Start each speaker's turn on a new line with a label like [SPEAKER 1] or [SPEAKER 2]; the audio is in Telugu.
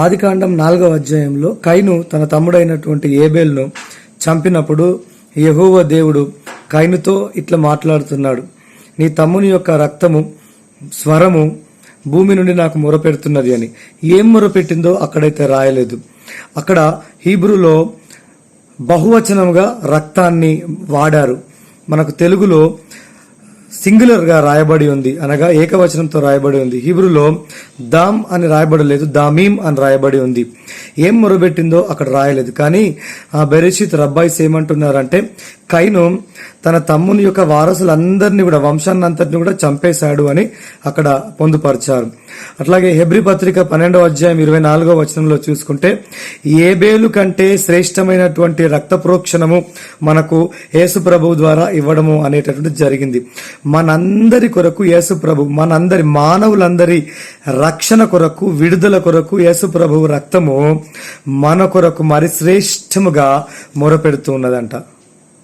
[SPEAKER 1] ఆదికాండం 4వ అధ్యాయంలో కయీను తన తమ్ముడైనటువంటి ఏబేలును చంపినప్పుడు యెహోవా దేవుడు కయీనుతో ఇట్లా మాట్లాడుతున్నాడు. నీ తమ్ముని యొక్క రక్తము స్వరము భూమి నుండి నాకు మొరపెడుతున్నది అని. ఏం మొరపెట్టిందో అక్కడైతే రాయలేదు. అక్కడ హీబ్రూలో బహువచనముగా రక్తాన్ని వాడారు. మనకు తెలుగులో సింగులర్ గా రాయబడి ఉంది, అనగా ఏకవచనంతో రాయబడి ఉంది. హీబ్రూలో దామ్ అని రాయబడలేదు, దామీం అని రాయబడి ఉంది. ఏం మొరబెట్టిందో అక్కడ రాయలేదు. కానీ ఆ బెరెషిత్ రబ్బాయిస్ ఏమంటున్నారంటే కయీను తన తమ్ముని యొక్క వారసులందరినీ కూడా, వంశాన్ని అంతటిని కూడా చంపేశాడు అని అక్కడ పొందుపరిచారు. అట్లాగే హెబ్రీ పత్రిక 12వ అధ్యాయం 24వ వచనంలో చూసుకుంటే ఏబేలు కంటే శ్రేష్టమైనటువంటి రక్త ప్రోక్షణము మనకు యేసు ప్రభు ద్వారా ఇవ్వడము అనేటటువంటి జరిగింది. మనందరి కొరకు యేసు ప్రభు, మనందరి మానవులందరి రక్షణ కొరకు, విడుదల కొరకు యేసు ప్రభు రక్తము మన కొరకు మరి శ్రేష్టముగా మొరపెడుతూ ఉన్నదంట.